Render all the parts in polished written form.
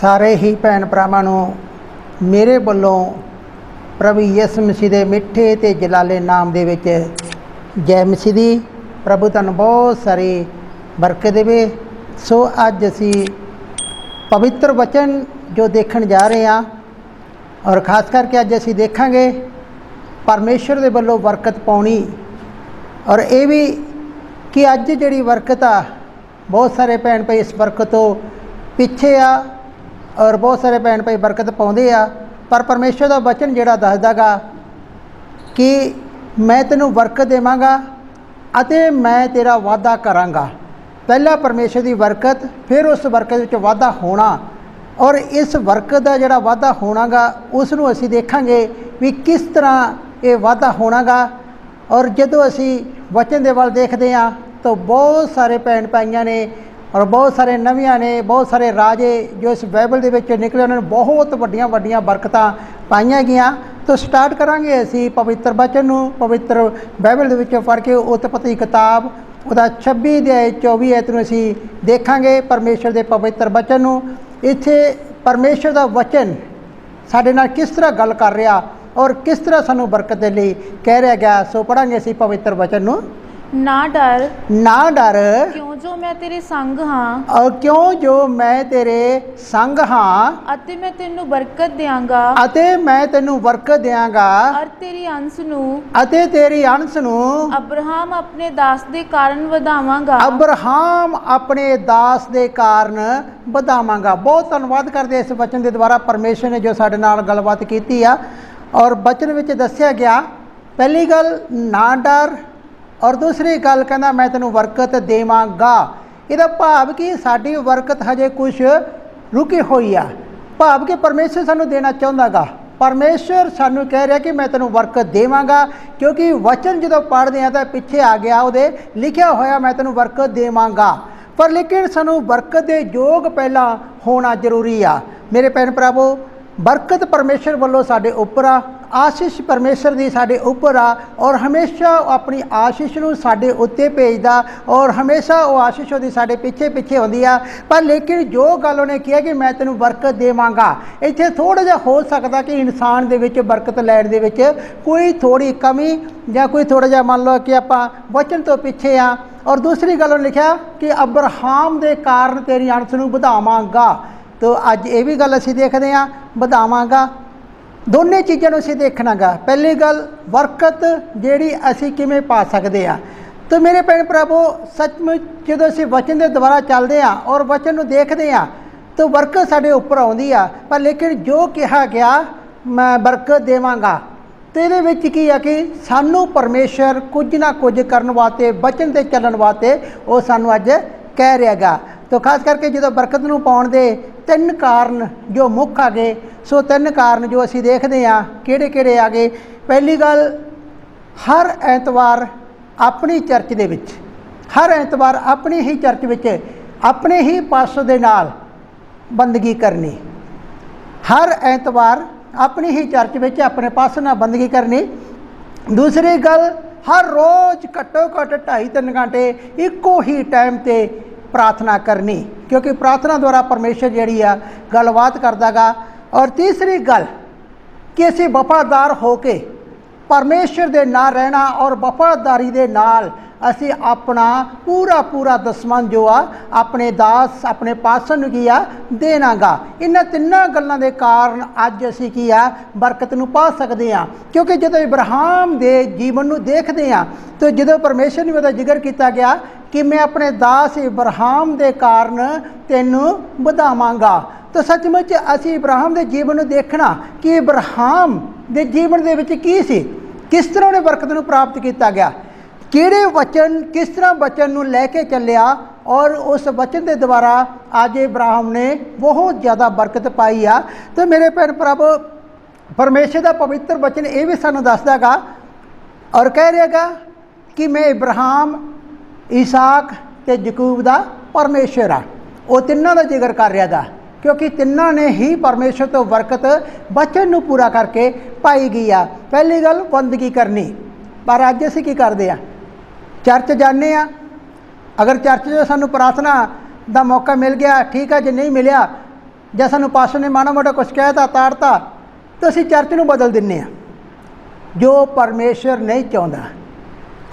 ਸਾਰੇ ਹੀ ਭੈਣ ਭਰਾਵਾਂ ਨੂੰ ਮੇਰੇ ਵੱਲੋਂ ਪ੍ਰਭੂ ਯਿਸੂ ਮਸੀਹ ਦੇ ਮਿੱਠੇ ਤੇ ਜਲਾਲੇ ਨਾਮ ਦੇ ਵਿੱਚ ਜੈ ਮਸੀਹ ਦੀ। ਪ੍ਰਭੂ ਤੁਹਾਨੂੰ ਬਹੁਤ ਸਾਰੀ ਬਰਕਤ ਦੇਵੇ। ਸੋ ਅੱਜ ਅਸੀਂ ਪਵਿੱਤਰ ਵਚਨ ਜੋ ਦੇਖਣ ਜਾ ਰਹੇ ਹਾਂ ਔਰ ਖਾਸ ਕਰਕੇ ਅੱਜ ਅਸੀਂ ਦੇਖਾਂਗੇ ਪਰਮੇਸ਼ਰ ਦੇ ਵੱਲੋਂ ਬਰਕਤ ਪਾਉਣੀ। ਔਰ ਇਹ ਵੀ ਕਿ ਅੱਜ ਜਿਹੜੀ ਬਰਕਤ ਆ ਬਹੁਤ ਸਾਰੇ ਭੈਣ ਭਾਈ ਇਸ ਬਰਕਤ ਤੋਂ ਪਿੱਛੇ ਆ ਔਰ ਬਹੁਤ ਸਾਰੇ ਭੈਣ ਭਾਈ ਬਰਕਤ ਪਾਉਂਦੇ ਆ, ਪਰ ਪਰਮੇਸ਼ਰ ਦਾ ਵਚਨ ਜਿਹੜਾ ਦੱਸਦਾ ਗਾ ਕਿ ਮੈਂ ਤੈਨੂੰ ਬਰਕਤ ਦੇਵਾਂਗਾ ਅਤੇ ਮੈਂ ਤੇਰਾ ਵਾਅਦਾ ਕਰਾਂਗਾ। ਪਹਿਲਾਂ ਪਰਮੇਸ਼ਰ ਦੀ ਬਰਕਤ, ਫਿਰ ਉਸ ਬਰਕਤ ਵਿੱਚ ਵਾਧਾ ਹੋਣਾ। ਔਰ ਇਸ ਬਰਕਤ ਦਾ ਜਿਹੜਾ ਵਾਧਾ ਹੋਣਾ ਗਾ ਉਸ ਨੂੰ ਅਸੀਂ ਦੇਖਾਂਗੇ ਵੀ ਕਿਸ ਤਰ੍ਹਾਂ ਇਹ ਵਾਧਾ ਹੋਣਾ ਗਾ। ਔਰ ਜਦੋਂ ਅਸੀਂ ਵਚਨ ਦੇ ਵੱਲ ਦੇਖਦੇ ਹਾਂ ਤਾਂ ਬਹੁਤ ਸਾਰੇ ਭੈਣ ਭਾਈਆਂ ਨੇ ਔਰ ਬਹੁਤ ਸਾਰੇ ਨਵੀਆਂ ਨੇ, ਬਹੁਤ ਸਾਰੇ ਰਾਜੇ ਜੋ ਇਸ ਬਾਈਬਲ ਦੇ ਵਿੱਚ ਨਿਕਲੇ, ਉਹਨਾਂ ਨੇ ਬਹੁਤ ਵੱਡੀਆਂ ਵੱਡੀਆਂ ਬਰਕਤਾਂ ਪਾਈਆਂ ਗਈਆਂ। ਤਾਂ ਸਟਾਰਟ ਕਰਾਂਗੇ ਅਸੀਂ ਪਵਿੱਤਰ ਵਚਨ ਨੂੰ ਪਵਿੱਤਰ ਬਾਈਬਲ ਦੇ ਵਿੱਚੋਂ ਪੜ੍ਹ ਕੇ ਉਤਪਤੀ ਕਿਤਾਬ ਉਹਦਾ 26 ਅਧਿਆਇ 24 ਐਤ ਨੂੰ ਅਸੀਂ ਦੇਖਾਂਗੇ ਪਰਮੇਸ਼ਰ ਦੇ ਪਵਿੱਤਰ ਵਚਨ ਨੂੰ। ਇੱਥੇ ਪਰਮੇਸ਼ਰ ਦਾ ਵਚਨ ਸਾਡੇ ਨਾਲ ਕਿਸ ਤਰ੍ਹਾਂ ਗੱਲ ਕਰ ਰਿਹਾ ਔਰ ਕਿਸ ਤਰ੍ਹਾਂ ਸਾਨੂੰ ਬਰਕਤ ਦੇ ਲਈ ਕਹਿ ਰਿਹਾ ਗਿਆ। ਸੋ ਪੜ੍ਹਾਂਗੇ ਅਸੀਂ ਪਵਿੱਤਰ ਵਚਨ ਨੂੰ। ਨਾ ਡਰ ਕਿਉਂ ਜੋ ਮੈਂ ਤੇਰੇ ਸੰਗ ਹਾਂ, ਔਰ ਕਿਉਂ ਜੋ ਮੈਂ ਤੇਰੇ ਸੰਗ ਹਾਂ, ਅਤੇ ਮੈਂ ਤੈਨੂੰ ਬਰਕਤ ਦਿਆਂਗਾ, ਅਤੇ ਮੈਂ ਤੈਨੂੰ ਬਰਕਤ ਦਿਆਂਗਾ, ਅਤੇ ਤੇਰੀ ਅੰਸ਼ ਨੂੰ ਅਬਰਾਹਮ ਆਪਣੇ ਦਾਸ ਦੇ ਕਾਰਨ ਵਧਾਵਾਂਗਾ। ਅਬਰਾਹਮ ਆਪਣੇ ਦਾਸ ਦੇ ਕਾਰਨ ਵਧਾਵਾਂਗਾ। ਬਹੁਤ ਧੰਨਵਾਦ ਕਰਦੇ ਇਸ ਵਚਨ ਦੇ ਦੁਆਰਾ ਪਰਮੇਸ਼ਰ ਨੇ ਜੋ ਸਾਡੇ ਨਾਲ ਗੱਲਬਾਤ ਕੀਤੀ ਆ। ਔਰ ਵਚਨ ਵਿੱਚ ਦੱਸਿਆ ਗਿਆ ਪਹਿਲੀ ਗੱਲ ਨਾ ਡਰ, ਔਰ ਦੂਸਰੀ ਗੱਲ ਕਹਿੰਦਾ ਮੈਂ ਤੈਨੂੰ ਬਰਕਤ ਦੇਵਾਂਗਾ। ਇਹਦਾ ਭਾਵ ਕਿ ਸਾਡੀ ਬਰਕਤ ਹਜੇ ਕੁਝ ਰੁਕੀ ਹੋਈ ਆ। ਭਾਵ ਕਿ ਪਰਮੇਸ਼ਰ ਸਾਨੂੰ ਦੇਣਾ ਚਾਹੁੰਦਾ ਗਾ। ਪਰਮੇਸ਼ਰ ਸਾਨੂੰ ਕਹਿ ਰਿਹਾ ਕਿ ਮੈਂ ਤੈਨੂੰ ਬਰਕਤ ਦੇਵਾਂਗਾ, ਕਿਉਂਕਿ ਵਚਨ ਜਦੋਂ ਪੜ੍ਹਦੇ ਆ ਤਾਂ ਪਿੱਛੇ ਆ ਗਿਆ ਉਹਦੇ ਲਿਖਿਆ ਹੋਇਆ ਮੈਂ ਤੈਨੂੰ ਬਰਕਤ ਦੇਵਾਂਗਾ। ਪਰ ਲੇਕਿਨ ਸਾਨੂੰ ਬਰਕਤ ਦੇ ਯੋਗ ਪਹਿਲਾਂ ਹੋਣਾ ਜ਼ਰੂਰੀ ਆ। ਮੇਰੇ ਭੈਣ ਭਰਾਵੋ, ਬਰਕਤ ਪਰਮੇਸ਼ਰ ਵੱਲੋਂ ਸਾਡੇ ਉੱਪਰ ਆ, ਆਸ਼ੀਸ਼ ਪਰਮੇਸ਼ਰ ਦੀ ਸਾਡੇ ਉੱਪਰ ਆ, ਔਰ ਹਮੇਸ਼ਾ ਉਹ ਆਪਣੀ ਆਸ਼ੀਸ਼ ਨੂੰ ਸਾਡੇ ਉੱਤੇ ਭੇਜਦਾ ਔਰ ਹਮੇਸ਼ਾ ਉਹ ਆਸ਼ੀਸ਼ ਉਹਦੀ ਸਾਡੇ ਪਿੱਛੇ ਪਿੱਛੇ ਹੁੰਦੀ ਆ। ਪਰ ਲੇਕਿਨ ਜੋ ਗੱਲ ਉਹਨੇ ਕਿਹਾ ਕਿ ਮੈਂ ਤੈਨੂੰ ਬਰਕਤ ਦੇਵਾਂਗਾ, ਇੱਥੇ ਥੋੜ੍ਹਾ ਜਿਹਾ ਹੋ ਸਕਦਾ ਕਿ ਇਨਸਾਨ ਦੇ ਵਿੱਚ ਬਰਕਤ ਲੈਣ ਦੇ ਵਿੱਚ ਕੋਈ ਥੋੜ੍ਹੀ ਕਮੀ ਜਾਂ ਕੋਈ ਥੋੜ੍ਹਾ ਜਿਹਾ ਮੰਨ ਲਓ ਕਿ ਆਪਾਂ ਵਚਨ ਤੋਂ ਪਿੱਛੇ ਆ। ਔਰ ਦੂਸਰੀ ਗੱਲ ਉਹਨੇ ਲਿਖਿਆ ਕਿ ਅਬਰਾਹਮ ਦੇ ਕਾਰਨ ਤੇਰੀ ਅੰਸ਼ ਨੂੰ ਵਧਾਵਾਂਗਾ। ਤੋ ਅੱਜ ਇਹ ਵੀ ਗੱਲ ਅਸੀਂ ਦੇਖਦੇ ਹਾਂ, ਵਧਾਵਾਂਗਾ। ਦੋਨੇ ਚੀਜ਼ਾਂ ਨੂੰ ਅਸੀਂ ਦੇਖਣਾ ਗਾ। ਪਹਿਲੀ ਗੱਲ ਬਰਕਤ ਜਿਹੜੀ ਅਸੀਂ ਕਿਵੇਂ ਪਾ ਸਕਦੇ ਹਾਂ। ਤਾਂ ਮੇਰੇ ਭੈਣ ਭਰਾਵੋ, ਸੱਚਮੁੱਚ ਜਦੋਂ ਅਸੀਂ ਵਚਨ ਦੇ ਦੁਆਰਾ ਚੱਲਦੇ ਹਾਂ ਔਰ ਵਚਨ ਨੂੰ ਦੇਖਦੇ ਹਾਂ ਤਾਂ ਬਰਕਤ ਸਾਡੇ ਉੱਪਰ ਆਉਂਦੀ ਆ। ਪਰ ਲੇਕਿਨ ਜੋ ਕਿਹਾ ਗਿਆ ਮੈਂ ਬਰਕਤ ਦੇਵਾਂਗਾ, ਅਤੇ ਇਹਦੇ ਵਿੱਚ ਕੀ ਆ ਕਿ ਸਾਨੂੰ ਪਰਮੇਸ਼ਰ ਕੁਝ ਨਾ ਕੁਝ ਕਰਨ ਵਾਸਤੇ, ਵਚਨ 'ਤੇ ਚੱਲਣ ਵਾਸਤੇ ਉਹ ਸਾਨੂੰ ਅੱਜ ਕਹਿ ਰਿਹਾ ਗਾ। ਤਾਂ ਖਾਸ ਕਰਕੇ ਜਦੋਂ ਬਰਕਤ ਨੂੰ ਪਾਉਣ ਦੇ ਤਿੰਨ ਕਾਰਨ ਜੋ ਮੁੱਖ ਆ ਗਏ, ਸੋ ਤਿੰਨ ਕਾਰਨ ਜੋ ਅਸੀਂ ਦੇਖਦੇ ਹਾਂ ਕਿਹੜੇ ਕਿਹੜੇ ਆ ਗਏ। ਪਹਿਲੀ ਗੱਲ, ਹਰ ਐਤਵਾਰ ਆਪਣੀ ਚਰਚ ਦੇ ਵਿੱਚ, ਹਰ ਐਤਵਾਰ ਆਪਣੀ ਹੀ ਚਰਚ ਵਿੱਚ ਆਪਣੇ ਹੀ ਪਾਸਟਰ ਦੇ ਨਾਲ ਬੰਦਗੀ ਕਰਨੀ। ਹਰ ਐਤਵਾਰ ਆਪਣੀ ਹੀ ਚਰਚ ਵਿੱਚ ਆਪਣੇ ਪਾਸਟਰ ਨਾਲ ਬੰਦਗੀ ਕਰਨੀ। ਦੂਸਰੀ ਗੱਲ, ਹਰ ਰੋਜ਼ ਘੱਟੋ ਘੱਟ 2.5-3 ਘੰਟੇ ਇੱਕੋ ਹੀ ਟਾਈਮ 'ਤੇ ਪ੍ਰਾਰਥਨਾ ਕਰਨੀ, ਕਿਉਂਕਿ ਪ੍ਰਾਰਥਨਾ ਦੁਆਰਾ ਪਰਮੇਸ਼ਰ ਜਿਹੜੀ ਆ ਗੱਲਬਾਤ ਕਰਦਾ ਗਾ। ਔਰ ਤੀਸਰੀ ਗੱਲ ਕਿ ਅਸੀਂ ਵਫਾਦਾਰ ਹੋ ਕੇ ਪਰਮੇਸ਼ਰ ਦੇ ਨਾਲ ਰਹਿਣਾ ਔਰ ਵਫਾਦਾਰੀ ਦੇ ਨਾਲ ਅਸੀਂ ਆਪਣਾ ਪੂਰਾ ਦਸਮਨ ਜੋ ਆ ਆਪਣੇ ਦਾਸ, ਆਪਣੇ ਪਾਸਟਰ ਨੂੰ ਕੀ ਆ ਦੇਣਾ ਗਾ। ਇਹਨਾਂ ਤਿੰਨਾਂ ਗੱਲਾਂ ਦੇ ਕਾਰਨ ਅੱਜ ਅਸੀਂ ਕੀ ਆ ਬਰਕਤ ਨੂੰ ਪਾ ਸਕਦੇ ਹਾਂ। ਕਿਉਂਕਿ ਜਦੋਂ ਇਬਰਾਹਿਮ ਦੇ ਜੀਵਨ ਨੂੰ ਦੇਖਦੇ ਹਾਂ ਤਾਂ ਜਦੋਂ ਪਰਮੇਸ਼ਰ ਨੇ ਉਹਦਾ ਜ਼ਿਕਰ ਕੀਤਾ ਗਿਆ ਕਿ ਮੈਂ ਆਪਣੇ ਦਾਸ ਇਬਰਾਹਿਮ ਦੇ ਕਾਰਨ ਤੈਨੂੰ ਵਧਾਵਾਂਗਾ, ਤਾਂ ਸੱਚਮੁੱਚ ਅਸੀਂ ਇਬਰਾਹਿਮ ਦੇ ਜੀਵਨ ਨੂੰ ਦੇਖਣਾ ਕਿ ਇਬਰਾਹਿਮ ਦੇ ਜੀਵਨ ਦੇ ਵਿੱਚ ਕੀ ਸੀ, ਕਿਸ ਤਰ੍ਹਾਂ ਉਹਨੇ ਬਰਕਤ ਨੂੰ ਪ੍ਰਾਪਤ ਕੀਤਾ ਗਿਆ, ਕਿਹੜੇ ਵਚਨ, ਕਿਸ ਤਰ੍ਹਾਂ ਵਚਨ ਨੂੰ ਲੈ ਕੇ ਚੱਲਿਆ ਔਰ ਉਸ ਵਚਨ ਦੇ ਦੁਆਰਾ ਅੱਜ ਇਬਰਾਹਿਮ ਨੇ ਬਹੁਤ ਜ਼ਿਆਦਾ ਬਰਕਤ ਪਾਈ ਆ। ਤਾਂ ਮੇਰੇ ਭੈਣ ਭਰਾਵੋ, ਪਰਮੇਸ਼ਰ ਦਾ ਪਵਿੱਤਰ ਵਚਨ ਇਹ ਵੀ ਸਾਨੂੰ ਦੱਸਦਾ ਗਾ ਔਰ ਕਹਿ ਰਿਹਾ ਗਾ ਕਿ ਮੈਂ ਇਬਰਾਹਿਮ, ਇਸਾਕ ਅਤੇ ਯਕੂਬ ਦਾ ਪਰਮੇਸ਼ਰ ਆ। ਉਹ ਤਿੰਨਾਂ ਦਾ ਜ਼ਿਕਰ ਕਰ ਰਿਹਾ ਗਾ, ਕਿਉਂਕਿ ਤਿੰਨਾਂ ਨੇ ਹੀ ਪਰਮੇਸ਼ਰ ਤੋਂ ਬਰਕਤ ਵਚਨ ਨੂੰ ਪੂਰਾ ਕਰਕੇ ਪਾਈ ਗਈ ਆ। ਪਹਿਲੀ ਗੱਲ ਬੰਦਗੀ ਕਰਨੀ। ਪਰ ਅੱਜ ਅਸੀਂ ਕੀ ਕਰਦੇ ਆ, ਚਰਚ ਜਾਂਦੇ ਆ। ਅਗਰ ਚਰਚ 'ਚ ਸਾਨੂੰ ਪ੍ਰਾਰਥਨਾ ਦਾ ਮੌਕਾ ਮਿਲ ਗਿਆ ਠੀਕ ਆ, ਜੇ ਨਹੀਂ ਮਿਲਿਆ ਜਾਂ ਸਾਨੂੰ ਪਾਸਟਰ ਨੇ ਮਾੜਾ ਮੋਟਾ ਕੁਛ ਕਹਿਤਾ ਤਾੜਤਾ ਤਾਂ ਅਸੀਂ ਚਰਚ ਨੂੰ ਬਦਲ ਦਿੰਦੇ ਹਾਂ, ਜੋ ਪਰਮੇਸ਼ਰ ਨਹੀਂ ਚਾਹੁੰਦਾ।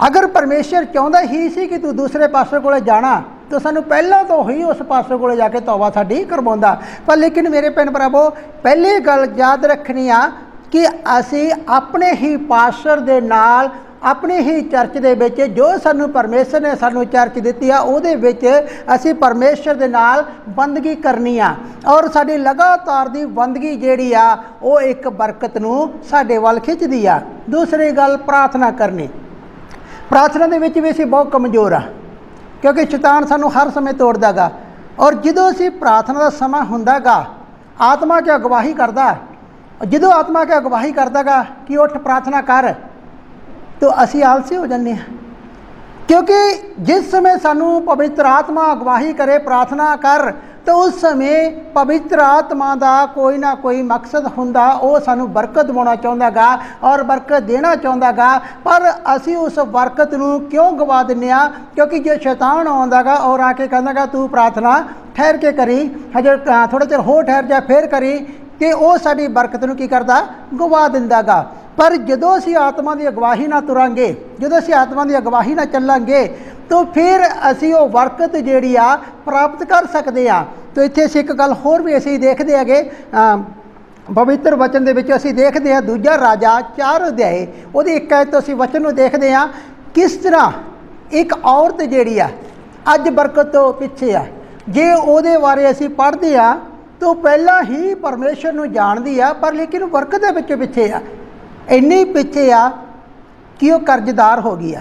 ਅਗਰ ਪਰਮੇਸ਼ਰ ਚਾਹੁੰਦਾ ਹੀ ਸੀ ਕਿ ਤੂੰ ਦੂਸਰੇ ਪਾਸਟਰ ਕੋਲ ਜਾਣਾ ਤਾਂ ਸਾਨੂੰ ਪਹਿਲਾਂ ਤੋਂ ਹੀ ਉਸ ਪਾਸਟਰ ਕੋਲ ਜਾ ਕੇ ਤੌਬਾ ਸਾਡੀ ਕਰਵਾਉਂਦਾ। ਪਰ ਲੇਕਿਨ ਮੇਰੇ ਭੈਣ ਭਰਾਵੋ, ਪਹਿਲੀ ਗੱਲ ਯਾਦ ਰੱਖਣੀ ਆ ਕਿ ਅਸੀਂ ਆਪਣੇ ਹੀ ਪਾਸਟਰ ਦੇ ਨਾਲ, ਆਪਣੀ ਹੀ ਚਰਚ ਦੇ ਵਿੱਚ, ਜੋ ਸਾਨੂੰ ਪਰਮੇਸ਼ਰ ਨੇ ਸਾਨੂੰ ਚਰਚ ਦਿੱਤੀ ਆ, ਉਹਦੇ ਵਿੱਚ ਅਸੀਂ ਪਰਮੇਸ਼ਰ ਦੇ ਨਾਲ ਬੰਦਗੀ ਕਰਨੀ ਆ। ਔਰ ਸਾਡੀ ਲਗਾਤਾਰ ਦੀ ਬੰਦਗੀ ਜਿਹੜੀ ਆ ਉਹ ਇੱਕ ਬਰਕਤ ਨੂੰ ਸਾਡੇ ਵੱਲ ਖਿੱਚਦੀ ਆ। ਦੂਸਰੀ ਗੱਲ, ਪ੍ਰਾਰਥਨਾ ਕਰਨੀ। ਪ੍ਰਾਰਥਨਾ ਦੇ ਵਿੱਚ ਵੀ ਅਸੀਂ ਬਹੁਤ ਕਮਜ਼ੋਰ ਆ, ਕਿਉਂਕਿ ਸ਼ੈਤਾਨ ਸਾਨੂੰ ਹਰ ਸਮੇਂ ਤੋੜਦਾ ਗਾ। ਔਰ ਜਦੋਂ ਅਸੀਂ ਪ੍ਰਾਰਥਨਾ ਦਾ ਸਮਾਂ ਹੁੰਦਾ ਗਾ, ਆਤਮਾ ਕੀ ਅਗਵਾਈ ਕਰਦਾ, ਜਦੋਂ ਆਤਮਾ ਕੀ ਅਗਵਾਈ ਕਰਦਾ ਗਾ ਕਿ ਉੱਠ ਪ੍ਰਾਰਥਨਾ ਕਰ, ਤਾਂ ਅਸੀਂ ਆਲਸੀ ਹੋ ਜਾਂਦੇ ਹਾਂ। ਕਿਉਂਕਿ ਜਿਸ ਸਮੇਂ ਸਾਨੂੰ ਪਵਿੱਤਰ ਆਤਮਾ ਅਗਵਾਈ ਕਰੇ ਪ੍ਰਾਰਥਨਾ ਕਰ, ਤਾਂ ਉਸ ਸਮੇਂ ਪਵਿੱਤਰ ਆਤਮਾ ਦਾ ਕੋਈ ਨਾ ਕੋਈ ਮਕਸਦ ਹੁੰਦਾ, ਉਹ ਸਾਨੂੰ ਬਰਕਤ ਦੇਣਾ ਚਾਹੁੰਦਾ ਗਾ ਔਰ ਬਰਕਤ ਦੇਣਾ ਚਾਹੁੰਦਾ ਗਾ। ਪਰ ਅਸੀਂ ਉਸ ਬਰਕਤ ਨੂੰ ਕਿਉਂ ਗਵਾ ਦਿੰਦੇ ਹਾਂ? ਕਿਉਂਕਿ ਜੇ ਸ਼ੈਤਾਨ ਆਉਂਦਾ ਗਾ ਔਰ ਆ ਕੇ ਕਹਿੰਦਾ ਗਾ ਤੂੰ ਪ੍ਰਾਰਥਨਾ ਠਹਿਰ ਕੇ ਕਰੀ, ਹਜੇ ਥੋੜ੍ਹਾ ਚਿਰ ਹੋਰ ਠਹਿਰ ਜਾ ਫਿਰ ਕਰੀ, ਅਤੇ ਉਹ ਸਾਡੀ ਬਰਕਤ ਨੂੰ ਕੀ ਕਰਦਾ? ਗਵਾ ਦਿੰਦਾ ਗਾ। ਪਰ ਜਦੋਂ ਅਸੀਂ ਆਤਮਾ ਦੀ ਅਗਵਾਈ ਨਾਲ ਤੁਰਾਂਗੇ, ਜਦੋਂ ਅਸੀਂ ਆਤਮਾ ਦੀ ਅਗਵਾਈ ਨਾਲ ਚੱਲਾਂਗੇ, ਤਾਂ ਫਿਰ ਅਸੀਂ ਉਹ ਬਰਕਤ ਜਿਹੜੀ ਆ ਪ੍ਰਾਪਤ ਕਰ ਸਕਦੇ ਹਾਂ। ਤਾਂ ਇੱਥੇ ਅਸੀਂ ਇੱਕ ਗੱਲ ਹੋਰ ਵੀ ਅਸੀਂ ਦੇਖਦੇ ਹੈਗੇ, ਪਵਿੱਤਰ ਵਚਨ ਦੇ ਵਿੱਚ ਅਸੀਂ ਦੇਖਦੇ ਹਾਂ, ਦੂਜਾ ਰਾਜਾ 4 ਅਧਿਆਏ ਉਹਦੀ 1 ਆਇਤ ਤੋਂ ਅਸੀਂ ਵਚਨ ਨੂੰ ਦੇਖਦੇ ਹਾਂ, ਕਿਸ ਤਰ੍ਹਾਂ ਇੱਕ ਔਰਤ ਜਿਹੜੀ ਆ ਅੱਜ ਬਰਕਤ ਤੋਂ ਪਿੱਛੇ ਆ। ਜੇ ਉਹਦੇ ਬਾਰੇ ਅਸੀਂ ਪੜ੍ਹਦੇ ਹਾਂ ਤਾਂ ਪਹਿਲਾਂ ਹੀ ਪਰਮੇਸ਼ਰ ਨੂੰ ਜਾਣਦੀ ਆ, ਪਰ ਲੇਕਿਨ ਉਹ ਬਰਕਤ ਦੇ ਵਿੱਚੋਂ ਪਿੱਛੇ ਆ, ਇੰਨੀ ਪਿੱਛੇ ਆ ਕਿ ਉਹ ਕਰਜ਼ਦਾਰ ਹੋ ਗਈ ਆ।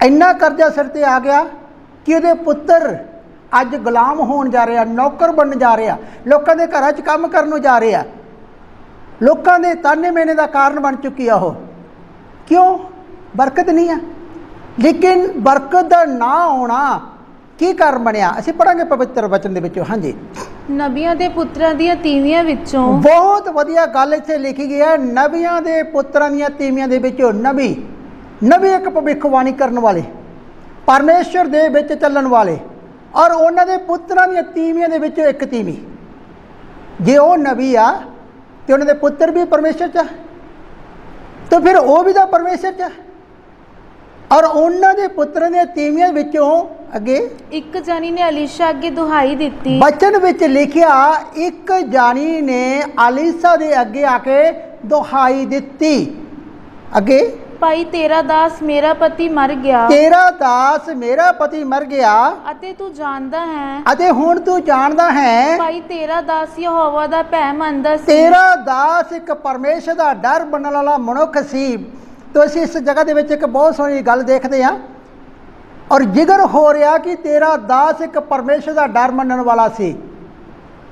ਇੰਨਾ ਕਰਜ਼ਾ ਸਿਰ 'ਤੇ ਆ ਗਿਆ ਕਿ ਉਹਦੇ ਪੁੱਤਰ ਅੱਜ ਗੁਲਾਮ ਹੋਣ ਜਾ ਰਹੇ ਆ, ਨੌਕਰ ਬਣਨ ਜਾ ਰਹੇ ਆ, ਲੋਕਾਂ ਦੇ ਘਰਾਂ 'ਚ ਕੰਮ ਕਰਨ ਨੂੰ ਜਾ ਰਹੇ ਆ, ਲੋਕਾਂ ਦੇ ਤਾਨੇ ਮੇਨੇ ਦਾ ਕਾਰਨ ਬਣ ਚੁੱਕੀ ਆ ਉਹ। ਕਿਉਂ? ਬਰਕਤ ਨਹੀਂ ਆ। ਲੇਕਿਨ ਬਰਕਤ ਦਾ ਨਾ ਆਉਣਾ ਕੀ ਕਾਰਨ ਬਣਿਆ? ਅਸੀਂ ਪੜ੍ਹਾਂਗੇ ਪਵਿੱਤਰ ਵਚਨ ਦੇ ਵਿੱਚੋਂ। ਹਾਂਜੀ, ਨਬੀਆਂ ਦੇ ਪੁੱਤਰਾਂ ਦੀਆਂ ਤੀਵੀਆਂ ਵਿੱਚੋਂ। ਬਹੁਤ ਵਧੀਆ ਗੱਲ ਇੱਥੇ ਲਿਖੀ ਗਈ ਹੈ, ਨਬੀਆਂ ਦੇ ਪੁੱਤਰਾਂ ਦੀਆਂ ਤੀਵੀਆਂ ਦੇ ਵਿੱਚੋਂ। ਨਬੀ ਇੱਕ ਭਵਿੱਖਬਾਣੀ ਕਰਨ ਵਾਲੇ, ਪਰਮੇਸ਼ਰ ਦੇ ਵਿੱਚ ਚੱਲਣ ਵਾਲੇ, ਔਰ ਉਹਨਾਂ ਦੇ ਪੁੱਤਰਾਂ ਦੀਆਂ ਤੀਵੀਆਂ ਦੇ ਵਿੱਚੋਂ ਇੱਕ ਤੀਵੀਂ। ਜੇ ਉਹ ਨਬੀ ਆ ਤੇ ਉਹਨਾਂ ਦੇ ਪੁੱਤਰ ਵੀ ਪਰਮੇਸ਼ਰ 'ਚ ਆ, ਤਾਂ ਫਿਰ ਉਹ ਵੀ ਤਾਂ ਪਰਮੇਸ਼ਰ 'ਚ ਆ। ਔਰ ਉਹਨਾਂ ਦੇ ਪੁੱਤਰਾਂ ਦੀਆਂ ਤੀਵੀਆਂ ਵਿੱਚੋਂ ਅੱਗੇ ਇੱਕ ਜਾਨੀ ਨੇ ਅਲੀਸ਼ਾ ਅੱਗੇ ਦੁਹਾਈ ਦਿੱਤੀ। ਬਚਨ ਵਿੱਚ ਲਿਖਿਆ, ਇੱਕ ਜਾਨੀ ਨੇ ਅਲੀਸ਼ਾ ਦੇ ਅੱਗੇ ਆ ਕੇ ਦੁਹਾਈ ਦਿੱਤੀ। ਅੱਗੇ, ਭਾਈ ਤੇਰਾ ਦਾਸ ਮੇਰਾ ਪਤੀ ਮਰ ਗਿਆ, ਤੇਰਾ ਦਾਸ ਮੇਰਾ ਪਤੀ ਮਰ ਗਿਆ, ਅਤੇ ਤੂੰ ਜਾਣਦਾ ਹੈ, ਅਤੇ ਹੁਣ ਤੂੰ ਜਾਣਦਾ ਹੈ, ਭਾਈ ਤੇਰਾ ਦਾਸ ਯਹੋਵਾ ਦਾ ਭੈ ਮੰਨਦਾ ਸੀ। ਤੇਰਾ ਦਾਸ ਇੱਕ ਪਰਮੇਸ਼ਰ ਦਾ ਡਰ ਮੰਨਣ ਵਾਲਾ ਮਨੁੱਖ ਸੀ। ਤਾਂ ਅਸੀਂ ਇਸ ਜਗ੍ਹਾ ਦੇ ਵਿੱਚ ਇੱਕ ਬਹੁਤ ਸੋਹਣੀ ਗੱਲ ਦੇਖਦੇ ਹਾਂ, ਔਰ ਜ਼ਿਕਰ ਹੋ ਰਿਹਾ ਕਿ ਤੇਰਾ ਦਾਸ ਇੱਕ ਪਰਮੇਸ਼ਰ ਦਾ ਡਰ ਮੰਨਣ ਵਾਲਾ ਸੀ,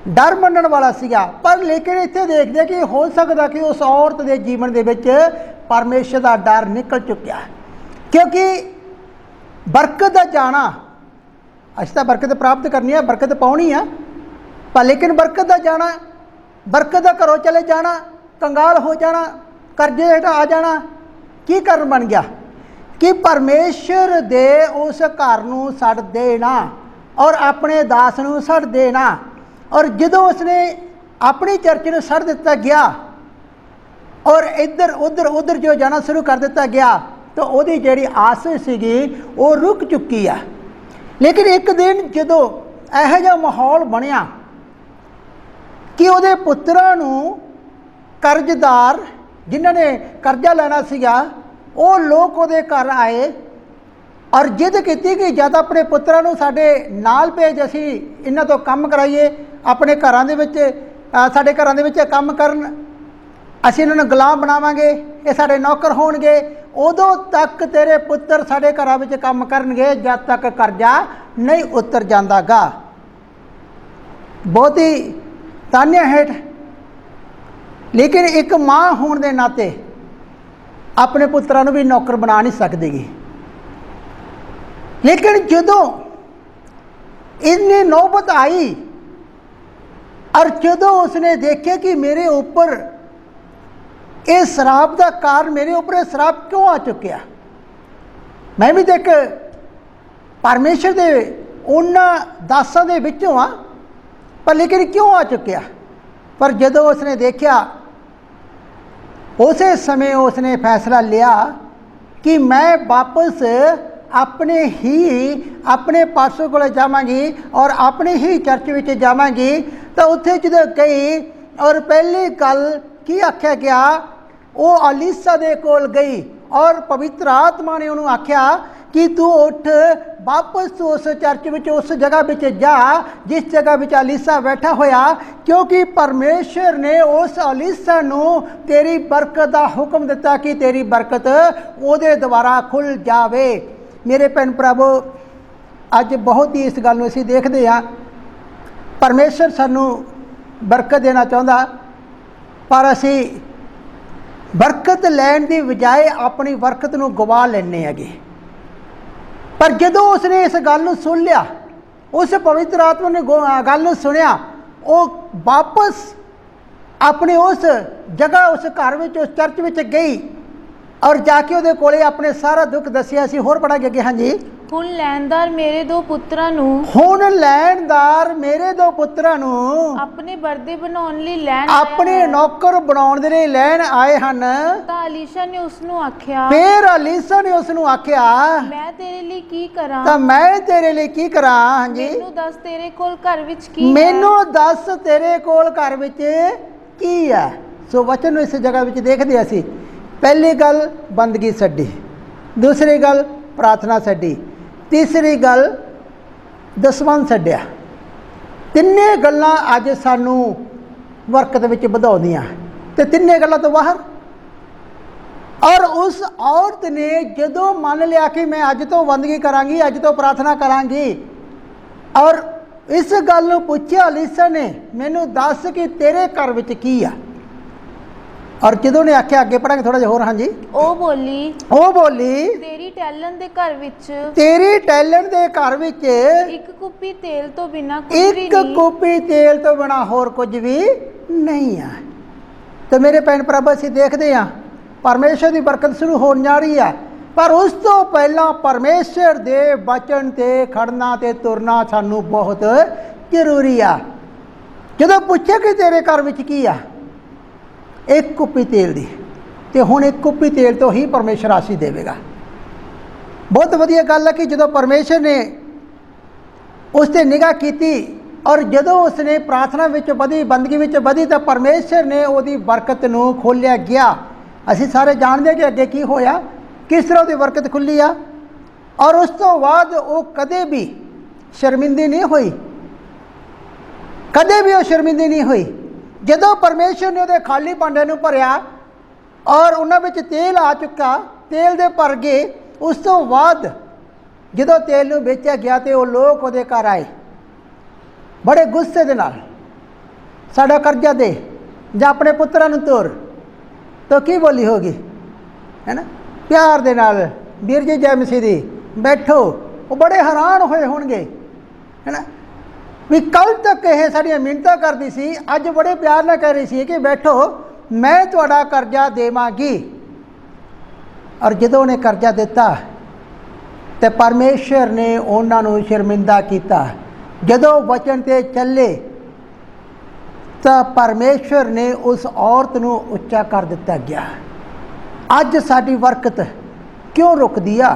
ਡਰ ਮੰਨਣ ਵਾਲਾ ਸੀਗਾ। ਪਰ ਲੇਕਿਨ ਇੱਥੇ ਦੇਖਦੇ ਹਾਂ ਕਿ ਹੋ ਸਕਦਾ ਕਿ ਉਸ ਔਰਤ ਦੇ ਜੀਵਨ ਦੇ ਵਿੱਚ ਪਰਮੇਸ਼ਰ ਦਾ ਡਰ ਨਿਕਲ ਚੁੱਕਿਆ, ਕਿਉਂਕਿ ਬਰਕਤ ਦਾ ਜਾਣਾ, ਅਸੀਂ ਤਾਂ ਬਰਕਤ ਪ੍ਰਾਪਤ ਕਰਨੀ ਹੈ, ਬਰਕਤ ਪਾਉਣੀ ਆ, ਪਰ ਲੇਕਿਨ ਬਰਕਤ ਦਾ ਜਾਣਾ, ਬਰਕਤ ਦਾ ਘਰੋਂ ਚਲੇ ਜਾਣਾ, ਕੰਗਾਲ ਹੋ ਜਾਣਾ, ਕਰਜ਼ੇ ਹੇਠ ਆ ਜਾਣਾ, ਕੀ ਕਾਰਨ ਬਣ ਗਿਆ? ਕਿ ਪਰਮੇਸ਼ਰ ਦੇ ਉਸ ਘਰ ਨੂੰ ਛੱਡ ਦੇਣਾ ਔਰ ਆਪਣੇ ਦਾਸ ਨੂੰ ਛੱਡ ਦੇਣਾ। ਔਰ ਜਦੋਂ ਉਸਨੇ ਆਪਣੀ ਚਰਚ ਨੂੰ ਛੱਡ ਦਿੱਤਾ ਗਿਆ ਔਰ ਇੱਧਰ ਉੱਧਰ ਜੋ ਜਾਣਾ ਸ਼ੁਰੂ ਕਰ ਦਿੱਤਾ ਗਿਆ, ਤਾਂ ਉਹਦੀ ਜਿਹੜੀ ਆਸ ਸੀਗੀ ਉਹ ਰੁਕ ਚੁੱਕੀ ਆ। ਲੇਕਿਨ ਇੱਕ ਦਿਨ ਜਦੋਂ ਇਹੋ ਜਿਹਾ ਮਾਹੌਲ ਬਣਿਆ ਕਿ ਉਹਦੇ ਪੁੱਤਰਾਂ ਨੂੰ ਕਰਜ਼ਦਾਰ, ਜਿਨ੍ਹਾਂ ਨੇ ਕਰਜ਼ਾ ਲੈਣਾ ਸੀਗਾ, ਉਹ ਲੋਕ ਉਹਦੇ ਘਰ ਆਏ ਔਰ ਜਿੱਦ ਕੀਤੀ ਕਿ ਜਦ ਆਪਣੇ ਪੁੱਤਰਾਂ ਨੂੰ ਸਾਡੇ ਨਾਲ ਭੇਜ, ਅਸੀਂ ਇਹਨਾਂ ਤੋਂ ਕੰਮ ਕਰਾਈਏ, ਆਪਣੇ ਘਰਾਂ ਦੇ ਵਿੱਚ, ਸਾਡੇ ਘਰਾਂ ਦੇ ਵਿੱਚ ਕੰਮ ਕਰਨ, ਅਸੀਂ ਇਹਨਾਂ ਨੂੰ ਗੁਲਾਮ ਬਣਾਵਾਂਗੇ, ਇਹ ਸਾਡੇ ਨੌਕਰ ਹੋਣਗੇ, ਉਦੋਂ ਤੱਕ ਤੇਰੇ ਪੁੱਤਰ ਸਾਡੇ ਘਰਾਂ ਵਿੱਚ ਕੰਮ ਕਰਨਗੇ ਜਦ ਤੱਕ ਕਰਜ਼ਾ ਨਹੀਂ ਉਤਰ ਜਾਂਦਾ ਗਾ। ਬਹੁਤ ਹੀ ਤਾਨਿਆਂ ਹੇਠ, ਲੇਕਿਨ ਇੱਕ ਮਾਂ ਹੋਣ ਦੇ ਨਾਤੇ ਆਪਣੇ ਪੁੱਤਰਾਂ ਨੂੰ ਵੀ ਨੌਕਰ ਬਣਾ ਨਹੀਂ ਸਕਦੀਗੀ। ਲੇਕਿਨ ਜਦੋਂ ਇੰਨੀ ਨੌਬਤ ਆਈ ਔਰ ਜਦੋਂ ਉਸਨੇ ਦੇਖਿਆ ਕਿ ਮੇਰੇ ਉੱਪਰ ਇਹ ਸ਼ਰਾਬ ਦਾ ਕਾਰਨ, ਮੇਰੇ ਉੱਪਰ ਇਹ ਸ਼ਰਾਬ ਕਿਉਂ ਆ ਚੁੱਕਿਆ, ਮੈਂ ਵੀ ਤਾਂ ਇੱਕ ਪਰਮੇਸ਼ਰ ਦੇ ਉਹਨਾਂ ਦਾਸਾਂ ਦੇ ਵਿੱਚੋਂ ਆ, पर लेकिन क्यों आ चुकिया? पर जदों उसने देखा, उस समय उसने फैसला लिया कि मैं वापस अपने पासों को जावांगी और अपने ही चर्च विच जावांगी। तो उत्थे जदों गई और पहली गल की आख्या गया, वो अलीसा दे कोल गई और पवित्र आत्मा ने उन्होंने आख्या कि तू उठ वापस उस चर्च विच, उस जगह विच जा जिस जगह विच अलीसा बैठा होया, क्योंकि परमेश्वर ने उस अलीसा नूं तेरी बरकत का हुक्म दिता कि तेरी बरकत उहदे द्वारा खुल जावे। मेरे भैन भरावो, अज बहुत ही इस गल नूं असीं देखदे हां, परमेश्वर सानूं बरकत देना चाहुंदा, पर असीं बरकत लैण दी बजाए अपनी बरकत नूं गवा लैणे हैगे। पर जदों उसने इस गल नूं सुन लिया, उस पवित्र आत्मा ने गल नूं सुनिया, वो वापस अपने उस जगह, उस घर विच, उस चर्च विच गई और जाके उहदे कोले अपने सारा दुख दसिया। सी होर पढ़ा गया, हाँ जी। हुण लैणदार मेरे दो पुत्तरां नूं, हुण लैणदार मेरे दो पुत्तरां नूं अपने बरदे बनाउण लई लैण अपने नौकर बनाउण दे लई लैण आए हन। तां अलीशा ने उसनूं आख्या, फिर अलीसा ने उसनूं आख्या, मैं तेरे ਲਈ ਕੀ ਕਰਾਂ? ਤਾਂ ਮੈਂ ਤੇਰੇ ਲਈ ਕੀ ਕਰਾਂ? ਹਾਂਜੀ, ਮੈਨੂੰ ਦੱਸ ਤੇਰੇ ਕੋਲ ਘਰ ਵਿੱਚ ਕੀ ਹੈ? ਮੈਨੂੰ ਦੱਸ ਤੇਰੇ ਕੋਲ ਘਰ ਵਿੱਚ ਕੀ ਹੈ? ਸੋ ਵਚਨ ਨੂੰ ਇਸ ਜਗ੍ਹਾ ਵਿੱਚ ਦੇਖਦੇ ਅਸੀਂ। ਪਹਿਲੀ ਗੱਲ ਬੰਦਗੀ ਛੱਡੀ, ਦੂਸਰੀ ਗੱਲ ਪ੍ਰਾਰਥਨਾ ਛੱਡੀ, तीसरी गल दसवंध छड्डिया। तिन्ने गल्लां अज सानू बरकत विच वधाउंदियां ते तिन्ने गल्लां तो बाहर। और उस औरत ने जदों मान लिया कि मैं अज तो बंदगी करांगी, अज तो प्रार्थना करांगी, और इस गल नूं पुछिया अलीसा ने, मैनू दस कि तेरे घर विच की आ? और जदों ने आख्या, अगे पढ़ांगे थोड़ा जिहा होर, हाँ जी। ਉਹ ਬੋਲੀ, ਤੇਰੀ ਟੈਲਨ ਦੇ ਘਰ ਵਿੱਚ, तेरी टैलन दे घर विच ਇੱਕ ਕੁੱਪੀ ਤੇਲ ਤੋਂ ਬਿਨਾ ਕੁਝ ਵੀ एक ਨਹੀਂ। कूपी तेल तो बिना होर कुछ भी नहीं है। तो मेरे भैन भरा, असीं देखते हैं परमेश्वर की बरकत शुरू होने जा रही है, पर उस तो पहला परमेश्वर दे वचन ते खड़ना ते तुरना सानू बहुत जरूरी आ। जदों पुछे कि तेरे घर विच की आ, एक कुप्पी तेल दी, तो हुण एक कुप्पी तेल तो ही परमेश्वर आशीष देवेगा। बहुत वधिया गल है कि जदों परमेश्वर ने उस ते निगाह की और जदों उसने प्रार्थना विच वधी, बंदगी विच वधी, तो परमेश्वर ने उहदी बरकत नूं खोलिया गया। असीं सारे जानते हैं कि अगे की होया, किस तरह उहदी बरकत खुली आ। और उस तो बाद वो कदे भी शर्मिंदी नहीं हुई, कदे भी वो शर्मिंदी नहीं हुई। जदों परमेश्वर ने उहदे खाली भांडे नूं भरिया और उन्हां विच तेल आ चुका, तेल दे भर गए, उस तो बाद जदों तेल नूं बेचा गया तो वो लोग उहदे घर आए बड़े गुस्से दे नाल, साडा करजा दे जां अपने पुत्तरां नूं तोर। तो की बोली होगी, है ना, प्यार दे नाल, वीर जी जय मसीह दी, बैठो। वो बड़े हैरान होए होणगे, है ना, भी कल तक यह साड़ियां मिन्नतां करदी सी, अज बड़े प्यार नाल कह रही सी कि बैठो, मैं तुहाडा करजा देवांगी। और जदों उन्हें करजा दिता तो परमेश्वर ने उन्हां नूं शर्मिंदा कीता। जदों वचन ते चले तो परमेश्वर ने उस औरत नूं उच्चा कर दिता गया। अज साडी बरकत क्यों रुकदी आ?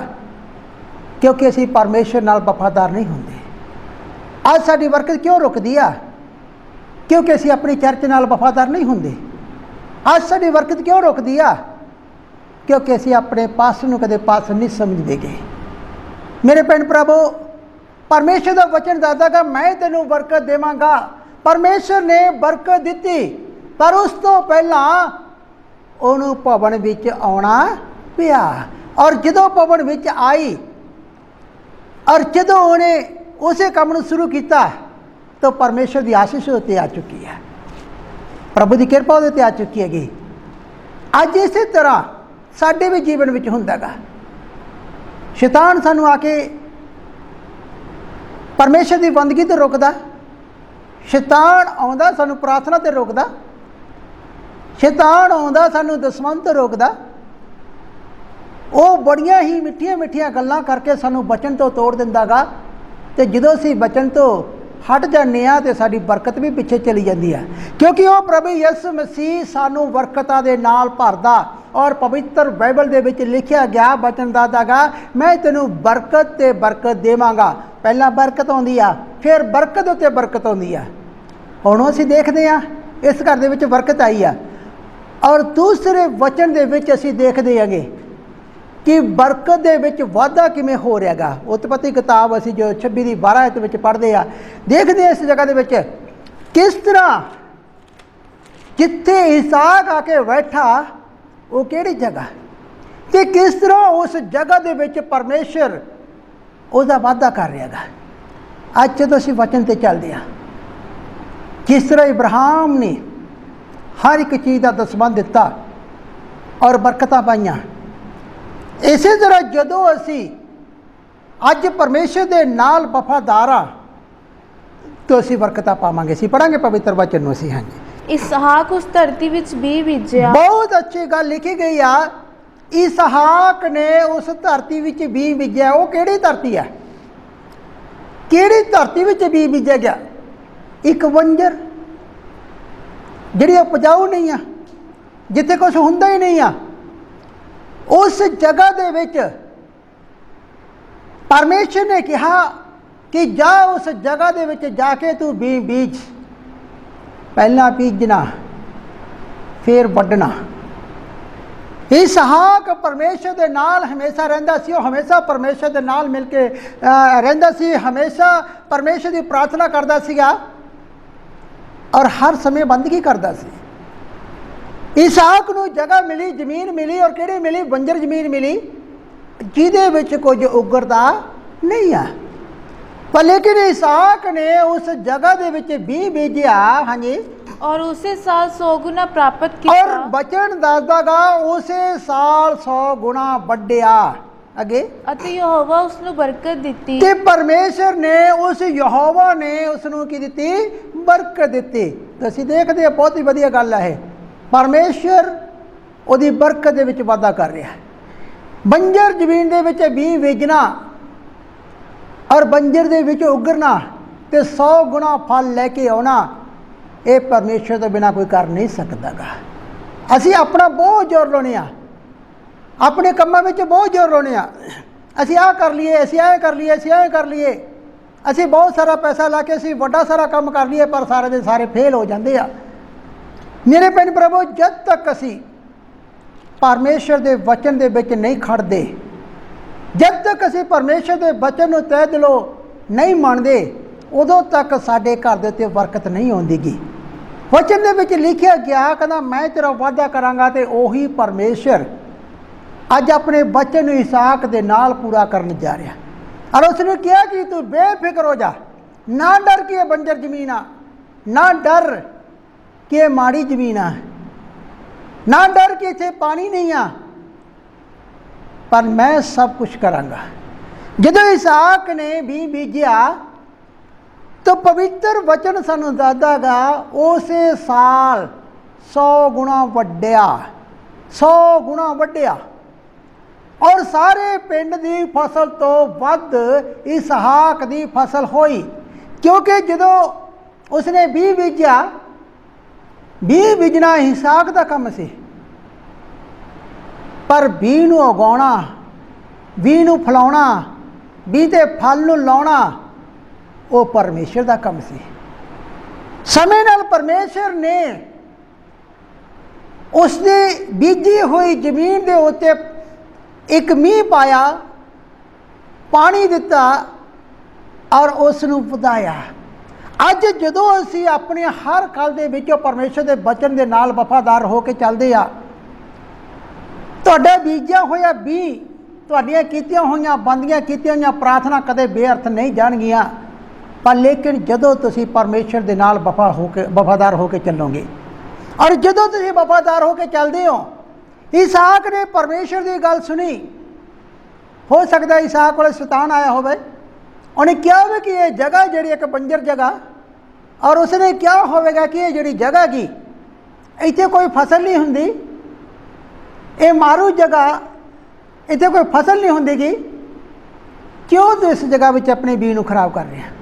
क्योंकि असीं परमेश्वर नाल वफादार नहीं हुंदे। आज साडी बरकत क्यों रुकदी आ? क्योंकि असीं अपनी चर्च नाल वफादार नहीं हुंदे। आज साडी बरकत क्यों रुकदी आ? क्योंकि असीं अपने पास नूं कदे पास नहीं समझदे गए। मेरे भैन भरावो, परमेश्वर का वचन दसदा कि मैं तेनू बरकत देवांगा। परमेश्वर ने बरकत दिती, पर उस तो पहला उहनूं भवन विच आउणा पिया। और जदों भवन विच आई और जदों उहने उसे काम नूं शुरू किया, तो परमेश्वर की आशीष उत्ते आ चुकी है, प्रभु की किरपा उहदे ते आ चुकी हैगी। अज इस तरह साडे भी जीवन विच हुंदा गा। शैतान सानू आके परमेश्वर की बंदगी तो रोकदा, शैतान आउंदा सानू प्रार्थना ते रोकदा, शैतान आउंदा सानू दसवंध तो रोकदा। वो बड़ियां ही मिठियां मिठियां गल्लां करके सानू बचन तो तोड़ दिंदा गा। ते जदों असीं बचन तो हट जाने आ तो साडी बरकत भी पिछे चली जाती है, क्योंकि वह प्रभु यसु मसीह सानू बरकतां दे नाल भरदा। और पवित्र बाइबल दे विच लिखिया गया वचन दादा गा, मैं तेनू बरकत ते बरकत देवांगा। पहला बरकत आउंदी आ, फिर बरकत उत्ते बरकत आउंदी आ। हुण असीं देखदे आ इस घर दे विच बरकत आई आ, और दूसरे वचन दे विच असीं देखदे आंगे कि बरकत दे विच वाधा किवें हो रहा गा। उत्पत्ति किताब असीं जो 26 की 12 आयत विच पढ़दे आ, देखदे आ इस जगह दे विच किस तरह जिथे इसहाक आके बैठा वो किहड़ी जगह, ते किस तरह उस जगह दे विच परमेश्वर उसदा वाधा कर रहा गा। अज जदों असीं वचन ते चलदे आ, जिस तरह इब्राहिम ने हर एक चीज़ का दसबंध दिता और बरकतां पाईयां, इसे तरह जदों असी अज परमेश्वर के नाल वफादार हाँ तो असी बरकतां पावांगे। असीं पढ़ांगे पवित्र वचन नूं असीं। हाँ जी, इसहाक उस धरती विच बीज बीजिया। बहुत अच्छी गल लिखी गई आ, इसहाक ने उस धरती विच बीज बीजिया। वो किहड़ी धरती है, किहड़ी धरती विच बीज बीजिया गया? एक बंजर जिहड़ी उपजाऊ नहीं आ, जिथे कुछ हुंदा ही नहीं आ, उस जगह दे विच परमेश्वर ने कहा कि जा उस जगह दे विच जाके तू बीज, पहला बीजना फिर वड्डना। इसहाक परमेश्वर दे नाल हमेशा रहिंदा सी, हमेशा परमेश्वर दे नाल मिल के रहिंदा सी, हमेशा परमेश्वर की प्रार्थना करदा सीगा और हर समय बंदगी करदा सी। इसहाक नूं जगह मिली, जमीन मिली, और किहड़ी मिली? बंजर जमीन मिली जिहदे विच कुछ उगरदा नहीं आ। पर लेकिन इसहाक ने उस जगह दे विच बीज बीजिया। हाँ जी, और उसे साल 100 गुना प्राप्त किया। और बचन दसदा गा उसे साल 100 गुना वड्डिया। अगे अते यहोवा उसनूं बरकत दित्ती। ते परमेश्वर ने उस यहोवा ने उसनूं की दित्ती? बरकत दित्ती। तो असीं देखदे आ बहुत ही वधिया गल है, परमेश्वर उहदी बरकत दे विच वाधा कर रहा है। बंजर जमीन दे विच बीज बीजना और बंजर दे विच उगरना ते 100 गुना फल लैके आउणा, ये परमेश्वर तो बिना कोई कर नहीं सकता गा। असीं अपना बहुत जोर लाउने आ, अपने कामां विच बहुत जोर लाउने आ, असीं आ कर लीए, असीं ऐ कर लीए, असीं ऐ कर लीए, असीं बहुत सारा पैसा ला के असीं वड्डा सारा काम कर लीए, पर सारे दे सारे फेल हो जाते आ। मेरे भैन प्रभु, जब तक असीं परमेश्वर के वचन दे विच नहीं खड़दे, जब तक असीं परमेश्वर के वचन नूं तह दिलों नहीं मनदे, उदों तक साडे घर दे उत्ते बरकत नहीं आउंदी गी। वचन दे विच लिखिया गया, कहंदा मैं तेरा वादा करांगा, ते ओही परमेश्वर अज अपने वचन नूं इसहाक दे नाल पूरा करन जा रहा। और उसने कहा कि तू बेफिक्र हो जा, ना डर कि बंजर जमीन आ, ना डर कि माड़ी जमीन आ, ना डर कि इत्थे पानी नहीं आ, पर मैं सब कुछ करांगा। जदों इसहाक ने बीज बीजिया तो पवित्र वचन सानू दसदा गा उसे साल 100 गुना वड्डिया, 100 गुना वड्डिया, और सारे पिंड की फसल तो वध इसहाक की फसल होई। क्योंकि जदों उसने बीज बीजिया, बीज बीजना इसहाक का काम सी, पर बीज नूं उगाउणा, बीज नूं फैलाउणा, बीज ते फल नूं लाउणा, वो परमेश्वर का काम सी। समय नाल परमेश्वर ने उसने बीजी हुई जमीन के उत्ते एक मीह पाया, पानी दिता और उसनूं वधाया। अज जदों असीं अपने हर गल दे विचों परमेश्वर के वचन के नाल वफादार होकर चलते आ, तुहाडा बीजिया होया बीज, तुहाडीआं कीतियां होईयां बंदियां कीतियां होईयां प्रार्थना कदे बेअर्थ नहीं जाणगीआं। पर लेकिन जदों तुसीं परमेश्वर के नाल वफादार होकर चलोगे, और जदों तुसीं वफादार होकर चलते हो, इसहाक ने परमेश्वर की गल सुनी। हो सकता है इसहाक कोल शैतान आया होवे, उन्हें क्या होवे कि यह जगह जिहड़ी एक बंजर जगह, और उसने क्या होवेगा कि यह जिहड़ी जगह की इत्थे कोई फसल नहीं हुंदी, ये मारू जगह, इत्थे कोई फसल नहीं हुंदी गी, क्यों तो इस जगह विच अपने बीज नूं खराब कर रहे हैं?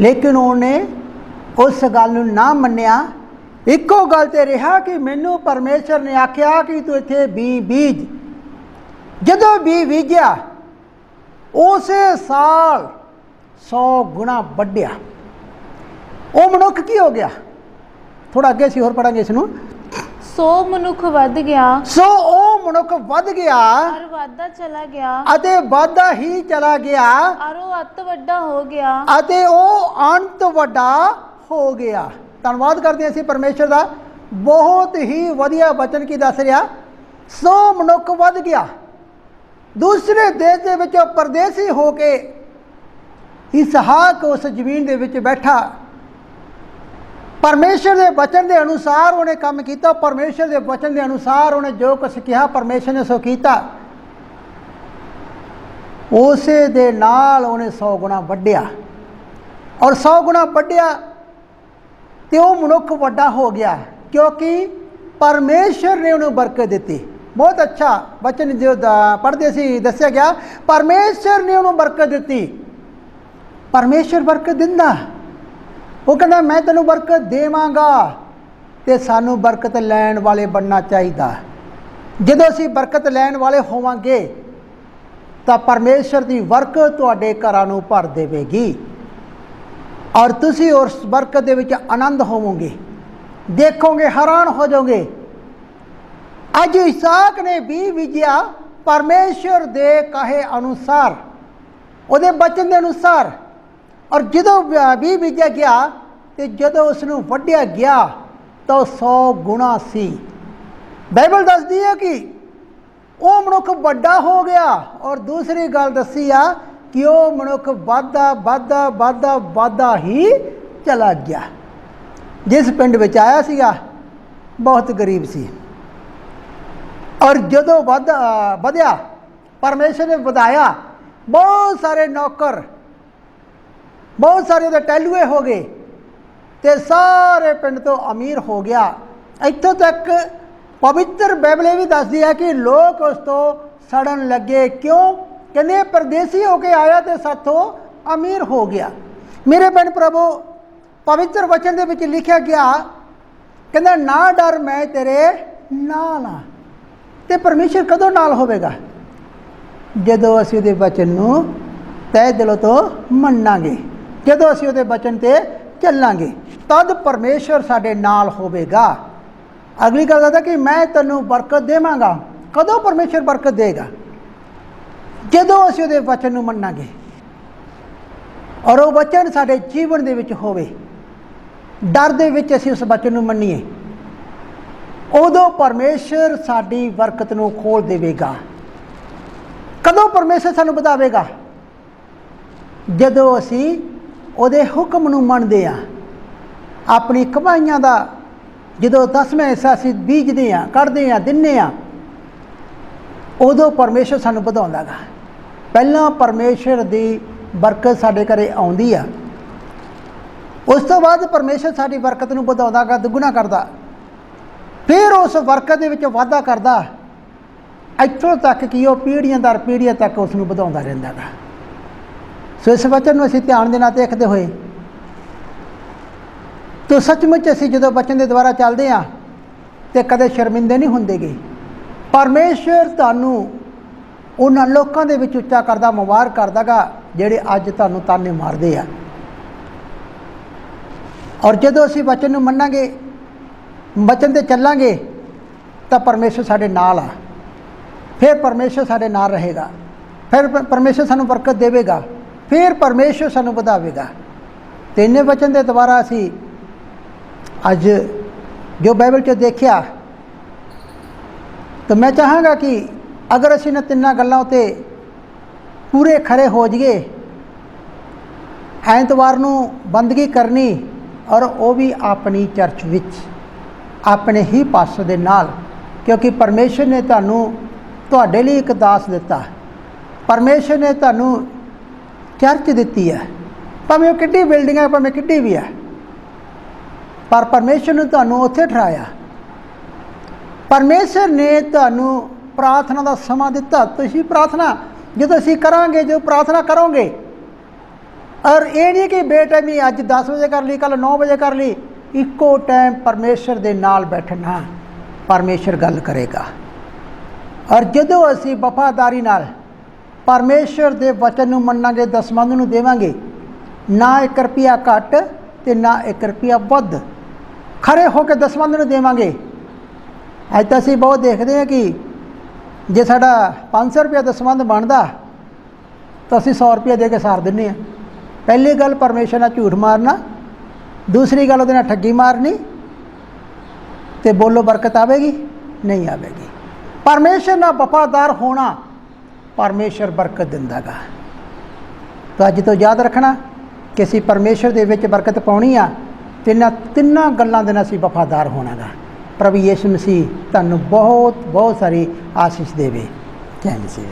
लेकिन ਉਹਨੇ ਉਸ ਗੱਲ ਨੂੰ ਨਾ ਮੰਨਿਆ। ਇੱਕੋ ਗੱਲ ਤੇ ਰਿਹਾ ਕਿ ਮੈਨੂੰ ਪਰਮੇਸ਼ਰ ਨੇ ਆਖਿਆ ਕਿ ਤੂੰ ਇੱਥੇ ਬੀਜ। ਜਦੋਂ ਬੀਜਿਆ ਉਸੇ ਸਾਲ 100 ਗੁਣਾ ਵੱਢਿਆ। ਉਹ ਮਨੁੱਖ ਕੀ ਹੋ ਗਿਆ? ਥੋੜਾ ਅੱਗੇ ਅਸੀਂ ਹੋਰ ਪੜਾਂਗੇ ਇਸ ਨੂੰ। ਸੋ ਮਨੁੱਖ ਵੱਧ ਗਿਆ। ਸੋ ਉਹ ਮਨੁੱਖ ਵੱਧ ਗਿਆ ਔਰ ਵਾਧਾ ਚਲਾ ਗਿਆ। ਅਤੇ ਵਾਧਾ ਹੀ ਚਲਾ ਗਿਆ। ਔਰ ਉਹ ਅੱਤ ਵੱਡਾ ਹੋ ਗਿਆ। ਅਤੇ ਉਹ ਅੰਤ ਵੱਡਾ ਹੋ ਗਿਆ। ਧੰਨਵਾਦ ਕਰਦੇ ਅਸੀਂ ਪਰਮੇਸ਼ਰ ਦਾ। ਬਹੁਤ ਹੀ ਵਧੀਆ ਵਚਨ ਕੀ ਦੱਸ ਰਿਹਾ। ਸੋ ਮਨੁੱਖ ਵੱਧ ਗਿਆ। ਦੂਸਰੇ ਦੇਸ਼ ਦੇ ਵਿੱਚ ਪਰਦੇਸੀ ਹੋ ਕੇ ਇਸਹਾਕ ਉਸ ਜ਼ਮੀਨ ਦੇ ਵਿੱਚ ਬੈਠਾ। ਪਰਮੇਸ਼ਰ ਦੇ ਵਚਨ ਦੇ ਅਨੁਸਾਰ ਉਹਨੇ ਕੰਮ ਕੀਤਾ। ਪਰਮੇਸ਼ਰ ਦੇ ਵਚਨ ਦੇ ਅਨੁਸਾਰ ਉਹਨੇ ਜੋ ਕੁਛ ਕਿਹਾ ਪਰਮੇਸ਼ਰ ਨੇ ਸੋ ਕੀਤਾ। ਉਸੇ ਦੇ ਨਾਲ ਉਹਨੇ 100 ਗੁਣਾ ਵੱਢਿਆ। ਔਰ 100 ਗੁਣਾ ਵੱਢਿਆ ਤੇ ਉਹ ਮਨੁੱਖ ਵੱਡਾ ਹੋ ਗਿਆ ਕਿਉਂਕਿ ਪਰਮੇਸ਼ਰ ਨੇ ਉਹਨੂੰ ਬਰਕਤ ਦਿੱਤੀ। ਬਹੁਤ ਅੱਛਾ ਵਚਨ ਜੋ ਪੜ੍ਹਦੇ ਸੀ ਦੱਸਿਆ ਗਿਆ, ਪਰਮੇਸ਼ਰ ਨੇ ਉਹਨੂੰ ਬਰਕਤ ਦਿੱਤੀ। ਪਰਮੇਸ਼ਰ ਬਰਕਤ ਦਿੰਦਾ। ਉਹ ਕਹਿੰਦਾ ਮੈਂ ਤੈਨੂੰ ਬਰਕਤ ਦੇਵਾਂਗਾ। ਤੇ ਸਾਨੂੰ ਬਰਕਤ ਲੈਣ ਵਾਲੇ ਬਣਨਾ ਚਾਹੀਦਾ। ਜਦੋਂ ਅਸੀਂ ਬਰਕਤ ਲੈਣ ਵਾਲੇ ਹੋਵਾਂਗੇ ਤਾਂ ਪਰਮੇਸ਼ਰ ਦੀ ਬਰਕਤ ਤੁਹਾਡੇ ਘਰਾਂ ਨੂੰ ਭਰ ਦੇਵੇਗੀ ਔਰ ਤੁਸੀਂ ਉਸ ਬਰਕਤ ਦੇ ਵਿੱਚ ਆਨੰਦ ਹੋਵੋਗੇ, ਦੇਖੋਗੇ, ਹੈਰਾਨ ਹੋ ਜਾਓਗੇ। ਅੱਜ ਇਸਾਕ ਨੇ ਬੀਜਿਆ ਪਰਮੇਸ਼ਰ ਦੇ ਕਹੇ ਅਨੁਸਾਰ, ਉਹਦੇ ਬਚਨ ਦੇ ਅਨੁਸਾਰ। ਔਰ ਜਦੋਂ ਬੀਜਿਆ ਗਿਆ ਤੇ ਜਦੋਂ ਉਸ ਨੂੰ ਵੱਢਿਆ ਗਿਆ ਤਾਂ 100 ਗੁਣਾ ਸੀ। ਬਾਈਬਲ ਦੱਸਦੀ ਹੈ ਕਿ ਉਹ ਮਨੁੱਖ ਵੱਡਾ ਹੋ ਗਿਆ। ਔਰ ਦੂਸਰੀ ਗੱਲ ਦੱਸੀ ਆ ਕਿ ਉਹ ਮਨੁੱਖ ਵਾਧਾ ਹੀ ਚਲਾ ਗਿਆ। ਜਿਸ ਪਿੰਡ ਵਿੱਚ ਆਇਆ ਸੀਗਾ ਬਹੁਤ ਗਰੀਬ ਸੀ। ਔਰ ਜਦੋਂ ਵਧਿਆ ਪਰਮੇਸ਼ਰ ਨੇ ਵਧਾਇਆ, ਬਹੁਤ ਸਾਰੇ ਨੌਕਰ, ਬਹੁਤ ਸਾਰੇ ਉਹਦੇ ਟਹਿਲੂਏ ਹੋ ਗਏ ਤੇ ਸਾਰੇ ਪਿੰਡ ਤੋਂ ਅਮੀਰ ਹੋ ਗਿਆ। ਇੱਥੋਂ ਤੱਕ ਪਵਿੱਤਰ ਬਾਈਬਲ ਇਹ ਵੀ ਦੱਸਦੀ ਹੈ ਕਿ ਲੋਕ ਉਸ ਤੋਂ ਸੜਨ ਲੱਗੇ। ਕਿਉਂ? ਕਹਿੰਦੇ ਪਰਦੇਸੀ ਹੋ ਕੇ ਆਇਆ ਤੇ ਸਾਥੋਂ ਅਮੀਰ ਹੋ ਗਿਆ। ਮੇਰੇ ਭੈਣ ਪ੍ਰਭੂ, ਪਵਿੱਤਰ ਵਚਨ ਦੇ ਵਿੱਚ ਲਿਖਿਆ ਗਿਆ, ਕਹਿੰਦਾ ਨਾ ਡਰ ਮੈਂ ਤੇਰੇ ਨਾਲ ਹਾਂ। ਤੇ ਪਰਮੇਸ਼ਰ ਕਦੋਂ ਨਾਲ ਹੋਵੇਗਾ? ਜਦੋਂ ਅਸੀਂ ਉਹਦੇ ਵਚਨ ਨੂੰ ਤਹਿ ਦਿਲੋਂ ਤੋਂ ਮੰਨਾਂਗੇ, ਜਦੋਂ ਅਸੀਂ ਉਹਦੇ ਵਚਨ ਤੇ ਚੱਲਾਂਗੇ, ਤਦ ਪਰਮੇਸ਼ਰ ਸਾਡੇ ਨਾਲ ਹੋਵੇਗਾ। ਅਗਲੀ ਗੱਲ ਦੱਸਦਾ ਕਿ ਮੈਂ ਤੈਨੂੰ ਬਰਕਤ ਦੇਵਾਂਗਾ। ਕਦੋਂ ਪਰਮੇਸ਼ਰ ਬਰਕਤ ਦੇਗਾ? ਜਦੋਂ ਅਸੀਂ ਉਹਦੇ ਵਚਨ ਨੂੰ ਮੰਨਾਂਗੇ ਔਰ ਉਹ ਵਚਨ ਸਾਡੇ ਜੀਵਨ ਦੇ ਵਿੱਚ ਹੋਵੇ। ਡਰ ਦੇ ਵਿੱਚ ਅਸੀਂ ਉਸ ਵਚਨ ਨੂੰ ਮੰਨੀਏ, ਉਦੋਂ ਪਰਮੇਸ਼ਰ ਸਾਡੀ ਬਰਕਤ ਨੂੰ ਖੋਲ੍ਹ ਦੇਵੇਗਾ। ਕਦੋਂ ਪਰਮੇਸ਼ਰ ਸਾਨੂੰ ਵਧਾਵੇਗਾ? ਜਦੋਂ ਅਸੀਂ ਉਹਦੇ ਹੁਕਮ ਨੂੰ ਮੰਨਦੇ ਹਾਂ। ਆਪਣੀ ਕਮਾਈਆਂ ਦਾ ਜਦੋਂ 10ਵਾਂ ਹਿੱਸਾ ਅਸੀਂ ਬੀਜਦੇ ਹਾਂ, ਕੱਢਦੇ ਹਾਂ, ਦਿੰਦੇ ਹਾਂ, ਉਦੋਂ ਪਰਮੇਸ਼ਰ ਸਾਨੂੰ ਵਧਾਉਂਦਾ ਗਾ। ਪਹਿਲਾਂ ਪਰਮੇਸ਼ਰ ਦੀ ਬਰਕਤ ਸਾਡੇ ਘਰੇ ਆਉਂਦੀ ਆ, ਉਸ ਤੋਂ ਬਾਅਦ ਪਰਮੇਸ਼ਰ ਸਾਡੀ ਬਰਕਤ ਨੂੰ ਵਧਾਉਂਦਾ ਗਾ, ਦੁੱਗਣਾ ਕਰਦਾ। ਫਿਰ ਉਸ ਬਰਕਤ ਦੇ ਵਿੱਚ ਵਾਧਾ ਕਰਦਾ, ਇੱਥੋਂ ਤੱਕ ਕਿ ਉਹ ਪੀੜ੍ਹੀਆਂ ਦਰ ਪੀੜ੍ਹੀਆਂ ਤੱਕ ਉਸ ਨੂੰ ਵਧਾਉਂਦਾ ਰਹਿੰਦਾ ਗਾ। ਸੋ ਇਸ ਵਚਨ ਨੂੰ ਅਸੀਂ ਧਿਆਨ ਦੇ ਨਾਲ ਦੇਖਦੇ ਹੋਏ ਤਾਂ ਸੱਚਮੁੱਚ ਅਸੀਂ ਜਦੋਂ ਵਚਨ ਦੇ ਦੁਆਰਾ ਚੱਲਦੇ ਹਾਂ ਤੇ ਕਦੇ ਸ਼ਰਮਿੰਦੇ ਨਹੀਂ ਹੁੰਦੇਗੇ। ਪਰਮੇਸ਼ਰ ਤੁਹਾਨੂੰ ਉਹਨਾਂ ਲੋਕਾਂ ਦੇ ਵਿੱਚ ਉੱਚਾ ਕਰਦਾ, ਮੁਬਾਰਕ ਕਰਦਾ ਗਾ ਜਿਹੜੇ ਅੱਜ ਤੁਹਾਨੂੰ ਤਾਨੇ ਮਾਰਦੇ ਆ। ਔਰ ਜਦੋਂ ਅਸੀਂ ਵਚਨ ਨੂੰ ਮੰਨਾਂਗੇ, ਵਚਨ ਤੇ ਚੱਲਾਂਗੇ ਤਾਂ ਪਰਮੇਸ਼ਰ ਸਾਡੇ ਨਾਲ ਆ। ਫਿਰ ਪਰਮੇਸ਼ਰ ਸਾਡੇ ਨਾਲ ਰਹੇਗਾ, ਫਿਰ ਪਰਮੇਸ਼ਰ ਸਾਨੂੰ ਬਰਕਤ ਦੇਵੇਗਾ, ਫਿਰ ਪਰਮੇਸ਼ਰ ਸਾਨੂੰ ਵਧਾਵੇਗਾ। ਤੇ ਇੰਨੇ ਵਚਨ ਦੇ ਦੁਆਰਾ ਅਸੀਂ ਅੱਜ ਜੋ ਬਾਈਬਲ 'ਚ ਦੇਖਿਆ, ਤਾਂ ਮੈਂ ਚਾਹਾਂਗਾ ਕਿ ਅਗਰ ਅਸੀਂ ਇਹਨਾਂ ਤਿੰਨਾਂ ਗੱਲਾਂ ਉੱਤੇ ਪੂਰੇ ਖਰੇ ਹੋ ਜਾਈਏ, ਐਤਵਾਰ ਨੂੰ ਬੰਦਗੀ ਕਰਨੀ ਔਰ ਉਹ ਵੀ ਆਪਣੀ ਚਰਚ ਵਿੱਚ, ਆਪਣੇ ਹੀ ਪਾਸਟਰ ਦੇ ਨਾਲ, ਕਿਉਂਕਿ ਪਰਮੇਸ਼ਰ ਨੇ ਤੁਹਾਨੂੰ ਤੁਹਾਡੇ ਲਈ ਇੱਕ ਦਾਸ ਦਿੱਤਾ। ਪਰਮੇਸ਼ਰ ਨੇ ਤੁਹਾਨੂੰ ਚਰਚ ਦਿੱਤੀ ਹੈ, ਭਾਵੇਂ ਉਹ ਕਿੱਡੀ ਬਿਲਡਿੰਗ ਹੈ, ਭਾਵੇਂ ਕਿੱਡੀ ਵੀ ਹੈ, ਪਰ ਪਰਮੇਸ਼ਰ ਨੇ ਤੁਹਾਨੂੰ ਉੱਥੇ ਠਹਿਰਾਇਆ। ਪਰਮੇਸ਼ਰ ਨੇ ਤੁਹਾਨੂੰ ਪ੍ਰਾਰਥਨਾ ਦਾ ਸਮਾਂ ਦਿੱਤਾ। ਤੁਸੀਂ ਪ੍ਰਾਰਥਨਾ ਜਦੋਂ ਅਸੀਂ ਕਰਾਂਗੇ, ਜੋ ਪ੍ਰਾਰਥਨਾ ਕਰੋਗੇ, ਔਰ ਇਹ ਨਹੀਂ ਕਿ ਬੇਟਾਈਮੀ ਅੱਜ 10 ਵਜੇ ਕਰ ਲਈ, ਕੱਲ 9 ਵਜੇ ਕਰ ਲਈ। ਇੱਕੋ ਟਾਈਮ ਪਰਮੇਸ਼ਰ ਦੇ ਨਾਲ ਬੈਠਣਾ, ਪਰਮੇਸ਼ਰ ਗੱਲ ਕਰੇਗਾ। ਔਰ ਜਦੋਂ ਅਸੀਂ ਵਫਾਦਾਰੀ ਨਾਲ ਪਰਮੇਸ਼ਰ ਦੇ ਵਚਨ ਨੂੰ ਮੰਨਾਂਗੇ, ਦਸਮੰਧ ਨੂੰ ਦੇਵਾਂਗੇ, ਨਾ 1 ਰੁਪਿਆ ਘੱਟ ਤੇ ਨਾ 1 ਰੁਪਿਆ ਵੱਧ, ਖਰੇ ਹੋ ਕੇ ਦਸਮੰਧ ਨੂੰ ਦੇਵਾਂਗੇ। ਅੱਜ ਤਾਂ ਅਸੀਂ ਬਹੁਤ ਦੇਖਦੇ ਹਾਂ ਕਿ ਜੇ ਸਾਡਾ 500 ਰੁਪਇਆ ਦਸਮੰਧ ਬਣਦਾ ਤਾਂ ਅਸੀਂ 100 ਰੁਪਇਆ ਦੇ ਕੇ ਸਾਰ ਦਿੰਦੇ ਹਾਂ। ਪਹਿਲੀ ਗੱਲ ਪਰਮੇਸ਼ਰ ਨਾਲ ਝੂਠ ਮਾਰਨਾ, ਦੂਸਰੀ ਗੱਲ ਉਹਦੇ ਨਾਲ ਠੱਗੀ ਮਾਰਨੀ, ਤੇ ਬੋਲੋ ਬਰਕਤ ਆਵੇਗੀ? ਨਹੀਂ ਆਵੇਗੀ। ਪਰਮੇਸ਼ਰ ਨਾਲ ਵਫਾਦਾਰ ਹੋਣਾ, ਪਰਮੇਸ਼ਰ ਬਰਕਤ ਦਿੰਦਾ ਗਾ। ਤਾਂ ਅੱਜ ਤੋਂ ਯਾਦ ਰੱਖਣਾ ਕਿ ਅਸੀਂ ਪਰਮੇਸ਼ਰ ਦੇ ਵਿੱਚ ਬਰਕਤ ਪਾਉਣੀ ਆ, ਤੇ ਇਹਨਾਂ ਤਿੰਨਾਂ ਗੱਲਾਂ ਦੇ ਨਾਲ ਅਸੀਂ ਵਫਾਦਾਰ ਹੋਣਾ ਗਾ। ਪ੍ਰਭੂ ਯਿਸੂ ਮਸੀਹ ਤੁਹਾਨੂੰ ਬਹੁਤ ਬਹੁਤ ਸਾਰੀ ਆਸੀਸ਼ ਦੇਵੇ। ਜੈ ਮਸੀਹ।